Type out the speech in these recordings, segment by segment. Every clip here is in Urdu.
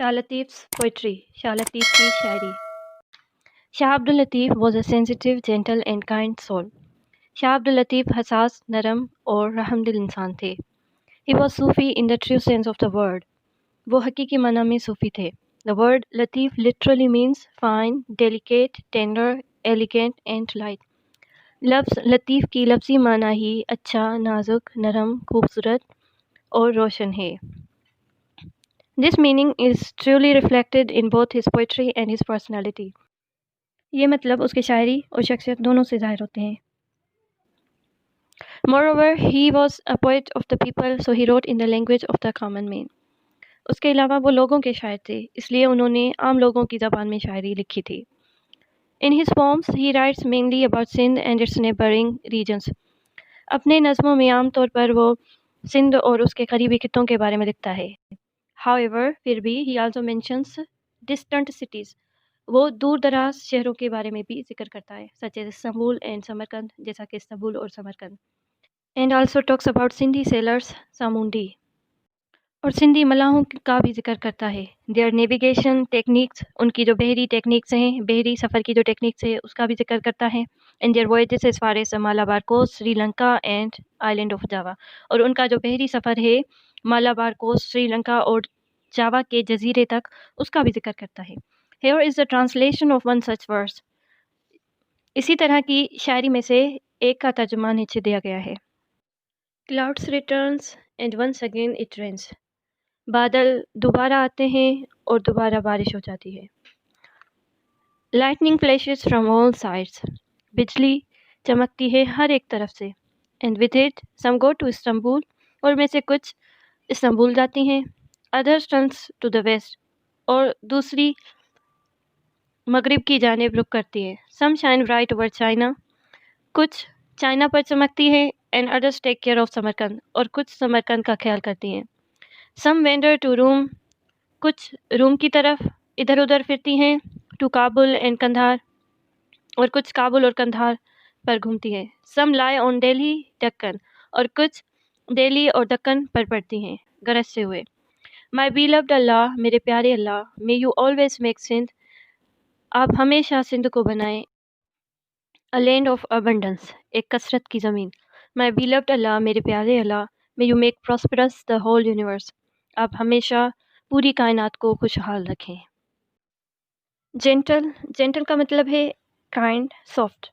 Shah Latif's poetry. Shah Latif ki shairi. Shah Abdul Latif was a sensitive, gentle and kind soul. Shah Abdul Latif حساس, نرم اور رحمدل انسان تھے. He was Sufi in the true sense of the word. وہ حقیقی معنی میں صوفی تھے. The word Latif literally means fine, delicate, tender, elegant and light. لفظ لطیف کی لفظی معنی ہی اچھا، نازک، نرم، خوبصورت اور روشن ہے. This meaning is truly reflected in both his poetry and his personality. یہ مطلب اس کے شاعری اور شخصیت دونوں سے ظاہر ہوتے ہیں. Moreover, he was a poet of the people, so he wrote in the language of the common man. اس کے علاوہ وہ لوگوں کے شاعر تھے، اس لیے انہوں نے عام لوگوں کی زبان میں شاعری لکھی تھی. In his poems, he writes mainly about Sindh and its neighboring regions. اپنے نظموں میں عام طور پر وہ سندھ اور اس کے قریبی خطوں کے بارے میں لکھتا ہے. However, پھر بھی he also mentions distant cities. وہ دور دراز شہروں کے بارے میں بھی ذکر کرتا ہے، such as Istanbul and Samarkand, جیسا کہ استنبول اور Samarkand. And also talks about Sindhi sailors, ساموندی، اور سندھی ملاحوں کا بھی ذکر کرتا ہے. Their navigation techniques، ان کی جو بحری ٹیکنیکس ہیں، بحری سفر کی جو ٹیکنیکس ہے اس کا بھی ذکر کرتا ہے. And their voyages as far as Malabar coast, Sri Lanka and island of Java. اور ان کا جو بحری سفر ہے مالابار کوسٹ، سری لنکا اور جاوا کے جزیرے تک، اس کا بھی ذکر کرتا ہے. Here is the translation of one such verse. اسی طرح کی شاعری میں سے ایک کا ترجمہ نیچے دیا گیا ہے. Clouds returns and once again it rains. بادل دوبارہ آتے ہیں اور دوبارہ بارش ہو جاتی ہے. Lightning flashes from all sides. بجلی چمکتی ہے ہر ایک طرف سے. And with it some go to Istanbul. اور میں سے کچھ استنبول جاتی ہیں. Others turns to the west. اور دوسری مغرب کی جانب رخ کرتی ہے. Some shine bright over China. کچھ چائنا پر چمکتی ہے. And others take care of Samarkand. اور کچھ سمرقند کا خیال کرتی ہیں. Some wander to Rome. کچھ روم کی طرف ادھر ادھر پھرتی ہیں. To Kabul and Kandahar. اور کچھ کابل اور کندھار پر گھومتی ہیں. Some lie on Delhi, Deccan. اور کچھ دہلی اور دکن پر پڑتی ہیں گرجتے ہوئے. My beloved Allah, میرے پیارے اللہ, may you always make Sindh. آپ ہمیشہ سندھ کو بنائیں a land of abundance. ایک کثرت کی زمین. My beloved Allah, میرے پیارے اللہ, may you make prosperous the whole universe. آپ ہمیشہ پوری کائنات کو خوشحال رکھیں. جینٹل کا مطلب ہے کائنڈ، سافٹ،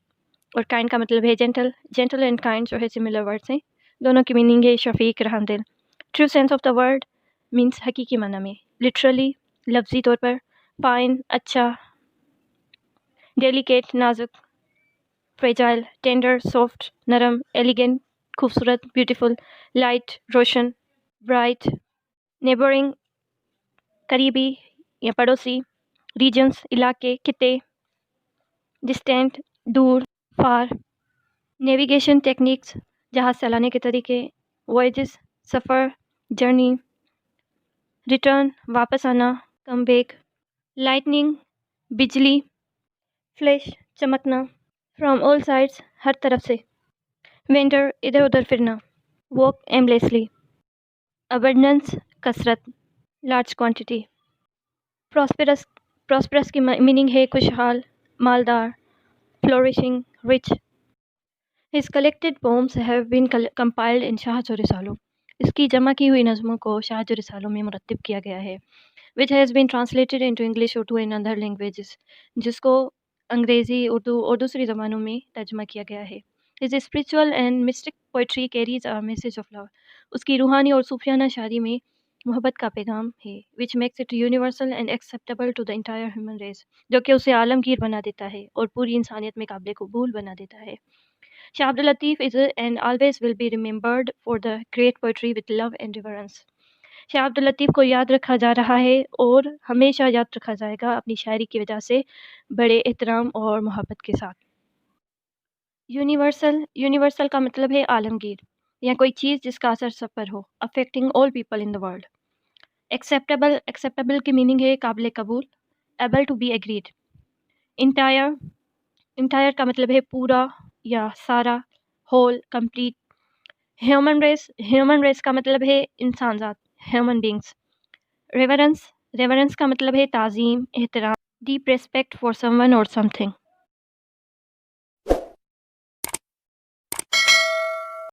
اور کائنڈ کا مطلب ہے جینٹل. جینٹل اینڈ کائنڈ جو ہے سملر ورڈس ہیں، دونوں کی میننگ ہے شفیق، رحمدل. True sense of the word means حقیقی معنی میں، لٹرلی لفظی طور پر، فائن اچھا، ڈیلیکیٹ نازک، فریجائل ٹینڈر سافٹ نرم، ایلیگنٹ خوبصورت بیوٹیفل، لائٹ روشن، برائٹ، نیبرنگ قریبی یا پڑوسی، ریجنس علاقے خطے، ڈسٹینٹ دور، فار، نیویگیشن ٹیکنیکس جہاز چلانے کے طریقے، وائجز سفر، جرنی، ریٹرن واپس آنا، کم بیک، لائٹننگ بجلی، فلیش چمکنا، فرام آل سائڈس ہر طرف سے، وینڈر ادھر ادھر پھرنا، واک ایملیسلی، ابنڈنس کثرت، لارج کوانٹٹی، پراسپرس کی میننگ ہے خوشحال، مالدار، flourishing, rich. His collected poems have been compiled in شاہج و رسالوں. اس کی جمع کی ہوئی نظموں کو شاہج و رسالوں میں مرتب کیا گیا ہے. Which has been translated into English, Urdu and other languages. جس کو انگریزی، اردو اور دوسری زبانوں میں ترجمہ کیا گیا ہے. His spiritual and mystic poetry carries a message of love. اس کی روحانی اور صوفیانہ شاعری میں محبت کا پیغام ہے. Which makes it universal and acceptable to the entire human race. جو کہ اسے عالمگیر بنا دیتا ہے اور پوری انسانیت میں قابل قبول بنا دیتا ہے. Shah Abdul Latif is and always will be remembered for the great poetry with love and reverence. شاہ عبد اللطیف کو یاد رکھا جا رہا ہے اور ہمیشہ یاد رکھا جائے گا اپنی شاعری کی وجہ سے بڑے احترام اور محبت کے ساتھ. یونیورسل کا مطلب ہے عالمگیر یا کوئی چیز جس کا اثر سب پر ہو. Affecting all people in the world. Acceptable کی میننگ ہے قابل قبول. Able to be agreed. Entire کا مطلب ہے پورا یا سارا، ہول، کمپلیٹ. ہیومن ریس کا مطلب ہے انسان ذات، ہیومن بینگس. ریورنس ریورنس کا مطلب ہے تعظیم، احترام، deep respect for some one اور سم تھنگ۔